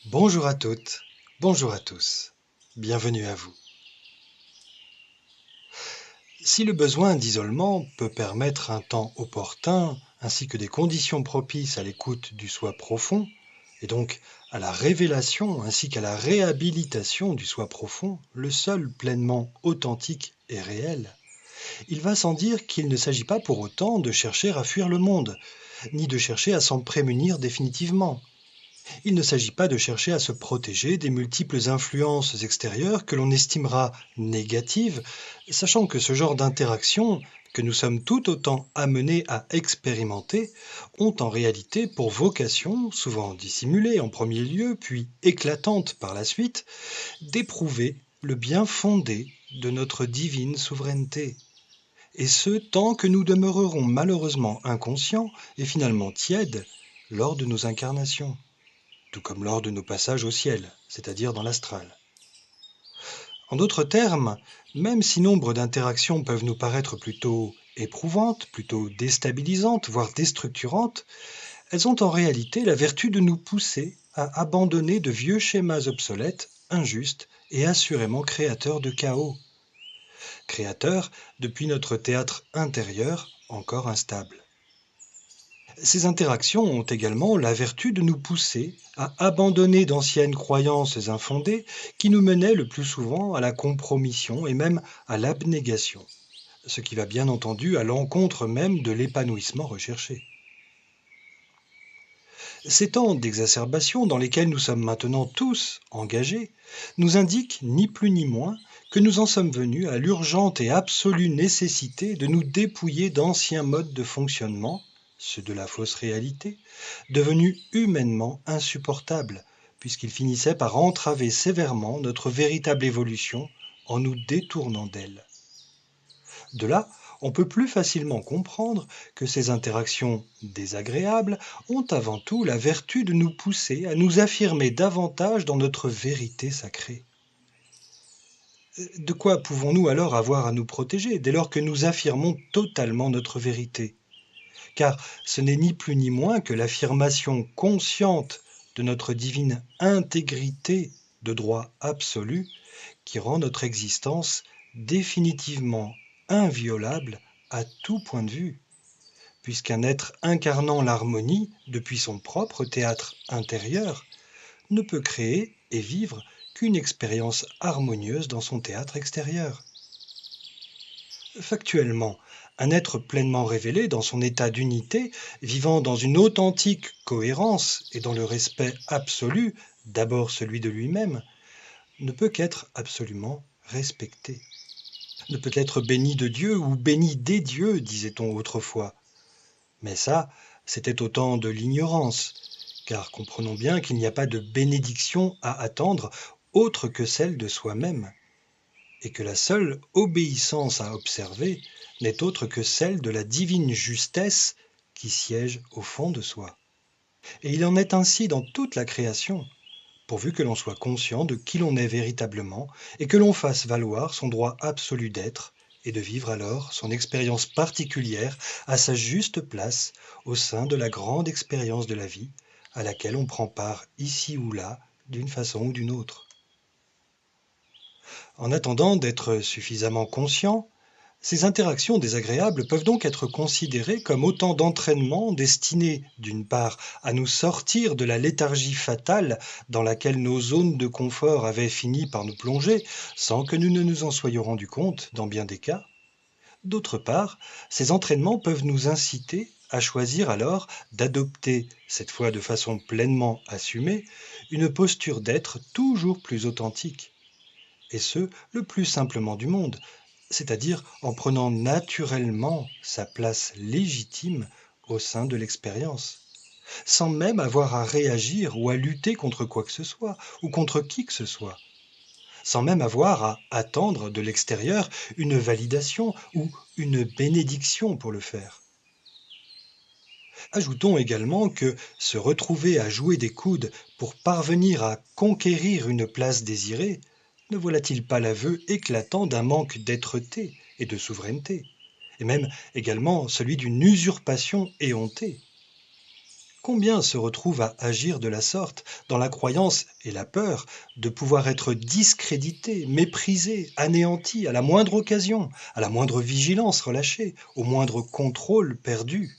Bonjour à toutes, bonjour à tous, bienvenue à vous. Si le besoin d'isolement peut permettre un temps opportun ainsi que des conditions propices à l'écoute du soi profond, et donc à la révélation ainsi qu'à la réhabilitation du soi profond, le seul pleinement authentique et réel, il va sans dire qu'il ne s'agit pas pour autant de chercher à fuir le monde, ni de chercher à s'en prémunir définitivement. Il ne s'agit pas de chercher à se protéger des multiples influences extérieures que l'on estimera négatives, sachant que ce genre d'interactions, que nous sommes tout autant amenés à expérimenter, ont en réalité pour vocation, souvent dissimulée en premier lieu, puis éclatante par la suite, d'éprouver le bien fondé de notre divine souveraineté. Et ce, tant que nous demeurerons malheureusement inconscients et finalement tièdes lors de nos incarnations, tout comme lors de nos passages au ciel, c'est-à-dire dans l'astral. En d'autres termes, même si nombre d'interactions peuvent nous paraître plutôt éprouvantes, plutôt déstabilisantes, voire déstructurantes, elles ont en réalité la vertu de nous pousser à abandonner de vieux schémas obsolètes, injustes et assurément créateurs de chaos. Créateurs depuis notre théâtre intérieur encore instable. Ces interactions ont également la vertu de nous pousser à abandonner d'anciennes croyances infondées qui nous menaient le plus souvent à la compromission et même à l'abnégation, ce qui va bien entendu à l'encontre même de l'épanouissement recherché. Ces temps d'exacerbation dans lesquels nous sommes maintenant tous engagés nous indiquent ni plus ni moins que nous en sommes venus à l'urgente et absolue nécessité de nous dépouiller d'anciens modes de fonctionnement, ceux de la fausse réalité, devenus humainement insupportables, puisqu'ils finissaient par entraver sévèrement notre véritable évolution en nous détournant d'elle. De là, on peut plus facilement comprendre que ces interactions désagréables ont avant tout la vertu de nous pousser à nous affirmer davantage dans notre vérité sacrée. De quoi pouvons-nous alors avoir à nous protéger dès lors que nous affirmons totalement notre vérité? Car ce n'est ni plus ni moins que l'affirmation consciente de notre divine intégrité de droit absolu qui rend notre existence définitivement inviolable à tout point de vue, puisqu'un être incarnant l'harmonie depuis son propre théâtre intérieur ne peut créer et vivre qu'une expérience harmonieuse dans son théâtre extérieur. Factuellement, un être pleinement révélé dans son état d'unité, vivant dans une authentique cohérence et dans le respect absolu, d'abord celui de lui-même, ne peut qu'être absolument respecté. Ne peut être béni de Dieu ou béni des dieux, disait-on autrefois. Mais ça, c'était au temps de l'ignorance, car comprenons bien qu'il n'y a pas de bénédiction à attendre autre que celle de soi-même, et que la seule obéissance à observer n'est autre que celle de la divine justesse qui siège au fond de soi. Et il en est ainsi dans toute la création, pourvu que l'on soit conscient de qui l'on est véritablement et que l'on fasse valoir son droit absolu d'être et de vivre alors son expérience particulière à sa juste place au sein de la grande expérience de la vie à laquelle on prend part ici ou là d'une façon ou d'une autre. En attendant d'être suffisamment conscient, ces interactions désagréables peuvent donc être considérées comme autant d'entraînements destinés, d'une part, à nous sortir de la léthargie fatale dans laquelle nos zones de confort avaient fini par nous plonger, sans que nous ne nous en soyons rendus compte dans bien des cas. D'autre part, ces entraînements peuvent nous inciter à choisir alors d'adopter, cette fois de façon pleinement assumée, une posture d'être toujours plus authentique, et ce, le plus simplement du monde, c'est-à-dire en prenant naturellement sa place légitime au sein de l'expérience, sans même avoir à réagir ou à lutter contre quoi que ce soit, ou contre qui que ce soit, sans même avoir à attendre de l'extérieur une validation ou une bénédiction pour le faire. Ajoutons également que se retrouver à jouer des coudes pour parvenir à conquérir une place désirée, ne voilà-t-il pas l'aveu éclatant d'un manque d'être-té et de souveraineté, et même également celui d'une usurpation éhontée? Combien se retrouvent à agir de la sorte, dans la croyance et la peur de pouvoir être discrédités, méprisés, anéantis à la moindre occasion, à la moindre vigilance relâchée, au moindre contrôle perdu?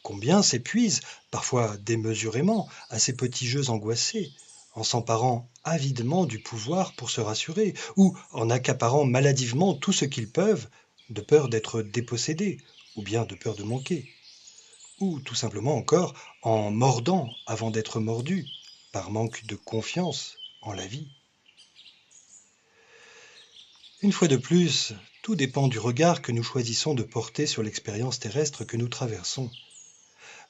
Combien s'épuisent, parfois démesurément, à ces petits jeux angoissés, en s'emparant avidement du pouvoir pour se rassurer, ou en accaparant maladivement tout ce qu'ils peuvent, de peur d'être dépossédés, ou bien de peur de manquer, ou tout simplement encore en mordant avant d'être mordus, par manque de confiance en la vie. Une fois de plus, tout dépend du regard que nous choisissons de porter sur l'expérience terrestre que nous traversons.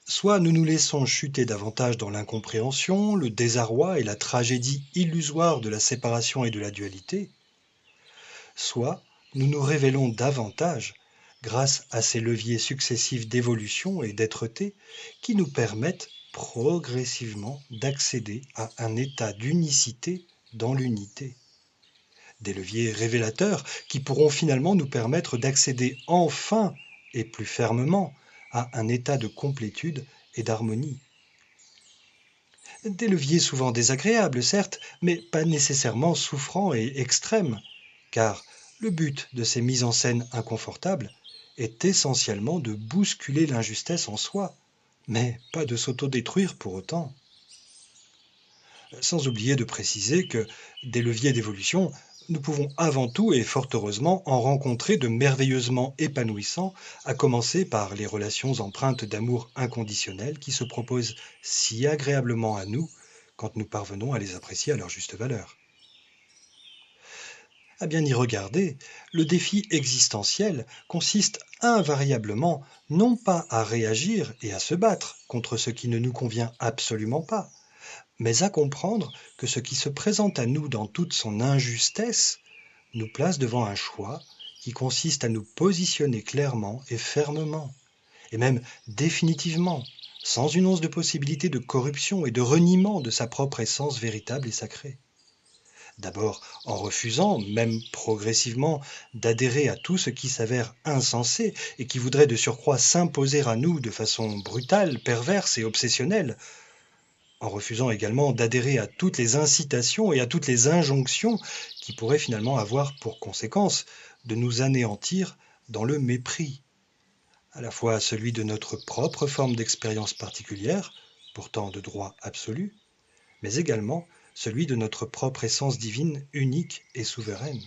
Soit nous nous laissons chuter davantage dans l'incompréhension, le désarroi et la tragédie illusoire de la séparation et de la dualité, soit nous nous révélons davantage grâce à ces leviers successifs d'évolution et d'être-té qui nous permettent progressivement d'accéder à un état d'unicité dans l'unité. Des leviers révélateurs qui pourront finalement nous permettre d'accéder enfin et plus fermement à un état de complétude et d'harmonie. Des leviers souvent désagréables, certes, mais pas nécessairement souffrants et extrêmes, car le but de ces mises en scène inconfortables est essentiellement de bousculer l'injustesse en soi, mais pas de s'autodétruire pour autant. Sans oublier de préciser que des leviers d'évolution, nous pouvons avant tout et fort heureusement en rencontrer de merveilleusement épanouissants, à commencer par les relations empreintes d'amour inconditionnel qui se proposent si agréablement à nous quand nous parvenons à les apprécier à leur juste valeur. À bien y regarder, le défi existentiel consiste invariablement non pas à réagir et à se battre contre ce qui ne nous convient absolument pas, mais à comprendre que ce qui se présente à nous dans toute son injustesse nous place devant un choix qui consiste à nous positionner clairement et fermement, et même définitivement, sans une once de possibilité de corruption et de reniement de sa propre essence véritable et sacrée. D'abord en refusant, même progressivement, d'adhérer à tout ce qui s'avère insensé et qui voudrait de surcroît s'imposer à nous de façon brutale, perverse et obsessionnelle, en refusant également d'adhérer à toutes les incitations et à toutes les injonctions qui pourraient finalement avoir pour conséquence de nous anéantir dans le mépris, à la fois celui de notre propre forme d'expérience particulière, pourtant de droit absolu, mais également celui de notre propre essence divine unique et souveraine.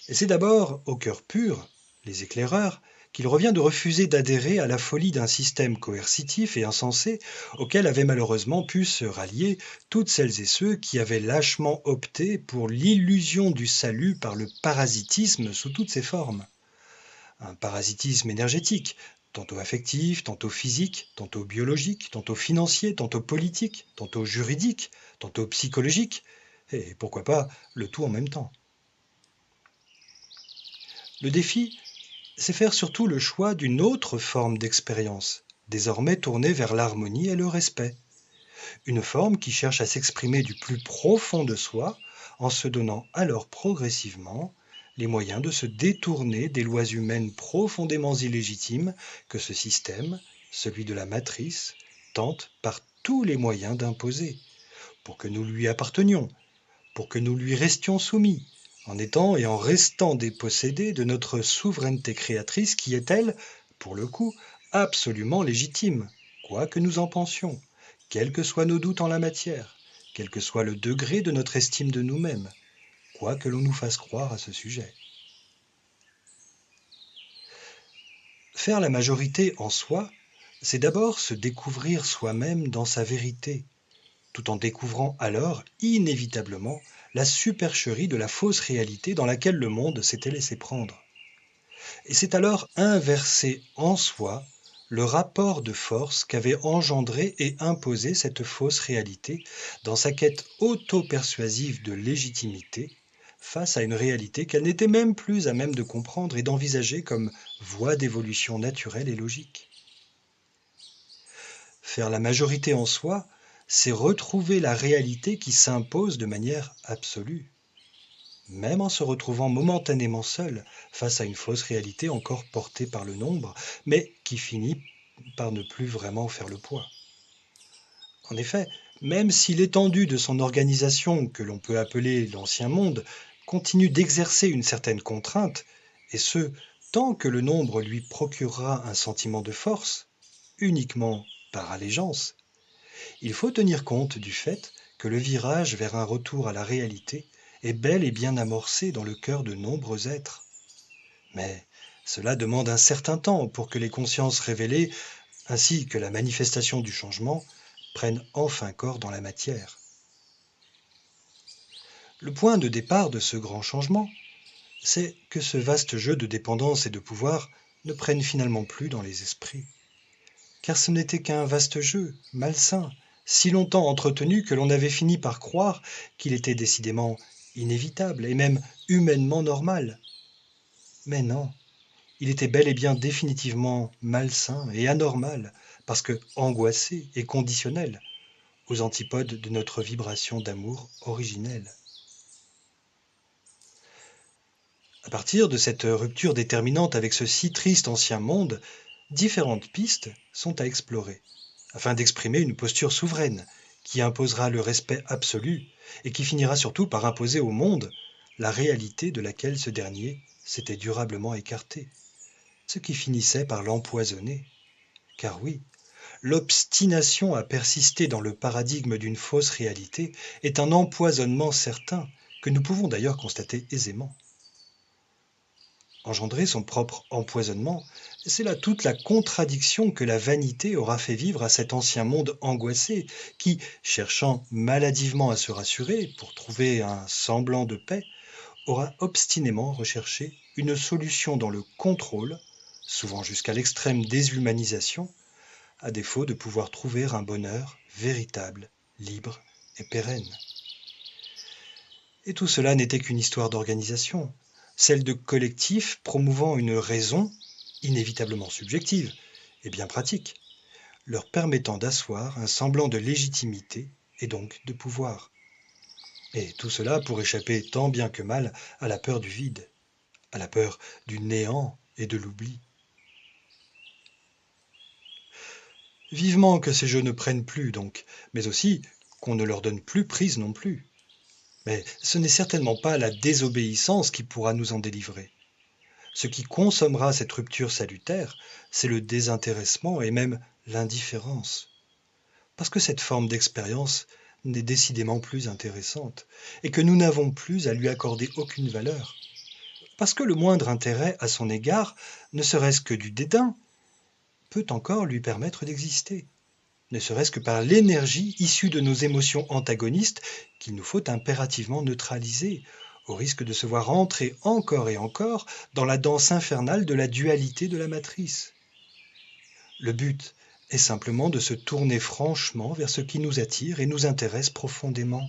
Et c'est d'abord au cœur pur, les éclaireurs, qu'il revient de refuser d'adhérer à la folie d'un système coercitif et insensé auquel avaient malheureusement pu se rallier toutes celles et ceux qui avaient lâchement opté pour l'illusion du salut par le parasitisme sous toutes ses formes. Un parasitisme énergétique, tantôt affectif, tantôt physique, tantôt biologique, tantôt financier, tantôt politique, tantôt juridique, tantôt psychologique, et pourquoi pas le tout en même temps. Le défi, c'est faire surtout le choix d'une autre forme d'expérience, désormais tournée vers l'harmonie et le respect. Une forme qui cherche à s'exprimer du plus profond de soi, en se donnant alors progressivement les moyens de se détourner des lois humaines profondément illégitimes que ce système, celui de la matrice, tente par tous les moyens d'imposer, pour que nous lui appartenions, pour que nous lui restions soumis, en étant et en restant dépossédés de notre souveraineté créatrice qui est, elle, pour le coup, absolument légitime, quoi que nous en pensions, quels que soient nos doutes en la matière, quel que soit le degré de notre estime de nous-mêmes, quoi que l'on nous fasse croire à ce sujet. Faire la majorité en soi, c'est d'abord se découvrir soi-même dans sa vérité, tout en découvrant alors inévitablement la supercherie de la fausse réalité dans laquelle le monde s'était laissé prendre. Et c'est alors inverser en soi le rapport de force qu'avait engendré et imposé cette fausse réalité dans sa quête auto-persuasive de légitimité face à une réalité qu'elle n'était même plus à même de comprendre et d'envisager comme voie d'évolution naturelle et logique. Faire la majorité en soi, c'est retrouver la réalité qui s'impose de manière absolue, même en se retrouvant momentanément seul face à une fausse réalité encore portée par le nombre, mais qui finit par ne plus vraiment faire le poids. En effet, même si l'étendue de son organisation, que l'on peut appeler l'ancien monde, continue d'exercer une certaine contrainte, et ce, tant que le nombre lui procurera un sentiment de force, uniquement par allégeance, il faut tenir compte du fait que le virage vers un retour à la réalité est bel et bien amorcé dans le cœur de nombreux êtres. Mais cela demande un certain temps pour que les consciences révélées, ainsi que la manifestation du changement, prennent enfin corps dans la matière. Le point de départ de ce grand changement, c'est que ce vaste jeu de dépendance et de pouvoir ne prenne finalement plus dans les esprits. Car ce n'était qu'un vaste jeu, malsain, si longtemps entretenu que l'on avait fini par croire qu'il était décidément inévitable et même humainement normal. Mais non, il était bel et bien définitivement malsain et anormal, parce que angoissé et conditionnel, aux antipodes de notre vibration d'amour originelle. À partir de cette rupture déterminante avec ce si triste ancien monde, différentes pistes sont à explorer, afin d'exprimer une posture souveraine qui imposera le respect absolu et qui finira surtout par imposer au monde la réalité de laquelle ce dernier s'était durablement écarté, ce qui finissait par l'empoisonner. Car oui, l'obstination à persister dans le paradigme d'une fausse réalité est un empoisonnement certain que nous pouvons d'ailleurs constater aisément. Engendrer son propre empoisonnement, c'est là toute la contradiction que la vanité aura fait vivre à cet ancien monde angoissé qui, cherchant maladivement à se rassurer pour trouver un semblant de paix, aura obstinément recherché une solution dans le contrôle, souvent jusqu'à l'extrême déshumanisation, à défaut de pouvoir trouver un bonheur véritable, libre et pérenne. Et tout cela n'était qu'une histoire d'organisation, celle de collectifs promouvant une raison, inévitablement subjective et bien pratique, leur permettant d'asseoir un semblant de légitimité et donc de pouvoir. Et tout cela pour échapper tant bien que mal à la peur du vide, à la peur du néant et de l'oubli. Vivement que ces jeux ne prennent plus donc, mais aussi qu'on ne leur donne plus prise non plus. Mais ce n'est certainement pas la désobéissance qui pourra nous en délivrer. Ce qui consommera cette rupture salutaire, c'est le désintéressement et même l'indifférence. Parce que cette forme d'expérience n'est décidément plus intéressante et que nous n'avons plus à lui accorder aucune valeur. Parce que le moindre intérêt à son égard, ne serait-ce que du dédain, peut encore lui permettre d'exister, ne serait-ce que par l'énergie issue de nos émotions antagonistes qu'il nous faut impérativement neutraliser, au risque de se voir entrer encore et encore dans la danse infernale de la dualité de la matrice. Le but est simplement de se tourner franchement vers ce qui nous attire et nous intéresse profondément,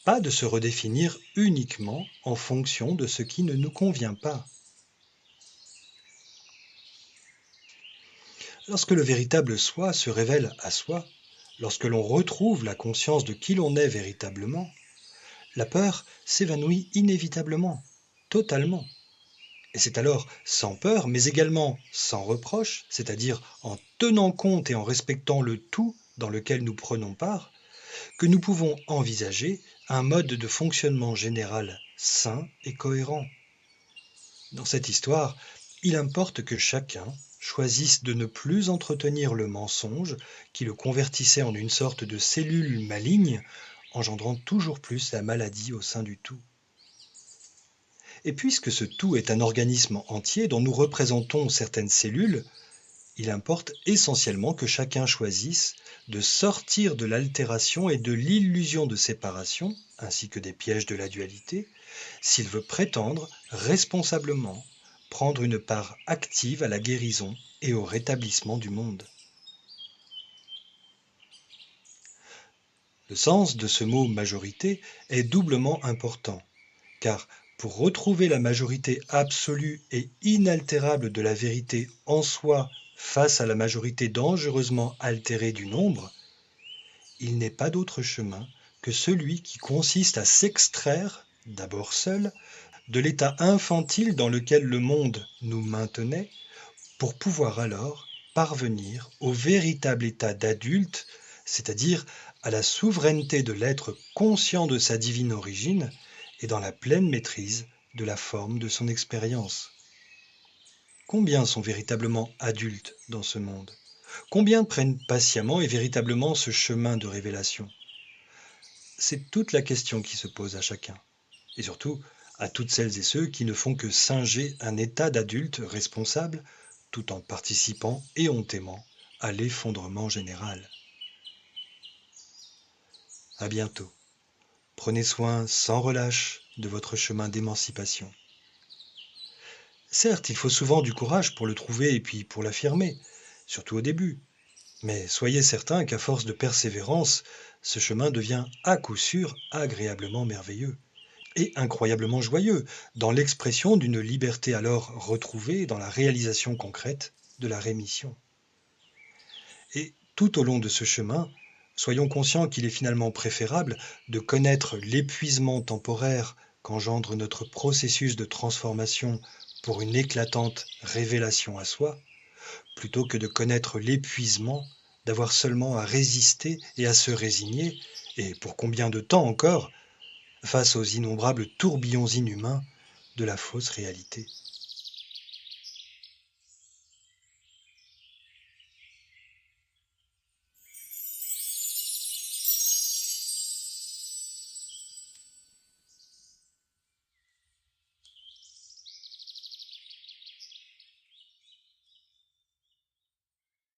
pas de se redéfinir uniquement en fonction de ce qui ne nous convient pas. Lorsque le véritable soi se révèle à soi, lorsque l'on retrouve la conscience de qui l'on est véritablement, la peur s'évanouit inévitablement, totalement. Et c'est alors sans peur, mais également sans reproche, c'est-à-dire en tenant compte et en respectant le tout dans lequel nous prenons part, que nous pouvons envisager un mode de fonctionnement général sain et cohérent. Dans cette histoire, il importe que chacun choisisse de ne plus entretenir le mensonge qui le convertissait en une sorte de cellule maligne, engendrant toujours plus la maladie au sein du tout. Et puisque ce tout est un organisme entier dont nous représentons certaines cellules, il importe essentiellement que chacun choisisse de sortir de l'altération et de l'illusion de séparation, ainsi que des pièges de la dualité, s'il veut prétendre responsablement prendre une part active à la guérison et au rétablissement du monde. Le sens de ce mot majorité est doublement important, car pour retrouver la majorité absolue et inaltérable de la vérité en soi face à la majorité dangereusement altérée du nombre, il n'est pas d'autre chemin que celui qui consiste à s'extraire, d'abord seul, de l'état infantile dans lequel le monde nous maintenait, pour pouvoir alors parvenir au véritable état d'adulte c'est-à-dire à la souveraineté de l'être conscient de sa divine origine et dans la pleine maîtrise de la forme de son expérience. Combien sont véritablement adultes dans ce monde? Combien prennent patiemment et véritablement ce chemin de révélation? C'est toute la question qui se pose à chacun, et surtout à toutes celles et ceux qui ne font que singer un état d'adulte responsable tout en participant éhontément à l'effondrement général. À bientôt. Prenez soin sans relâche de votre chemin d'émancipation. Certes, il faut souvent du courage pour le trouver et puis pour l'affirmer, surtout au début. Mais soyez certain qu'à force de persévérance, ce chemin devient à coup sûr agréablement merveilleux et incroyablement joyeux, dans l'expression d'une liberté alors retrouvée dans la réalisation concrète de la rémission. Et tout au long de ce chemin, soyons conscients qu'il est finalement préférable de connaître l'épuisement temporaire qu'engendre notre processus de transformation pour une éclatante révélation à soi, plutôt que de connaître l'épuisement d'avoir seulement à résister et à se résigner, et pour combien de temps encore, face aux innombrables tourbillons inhumains de la fausse réalité.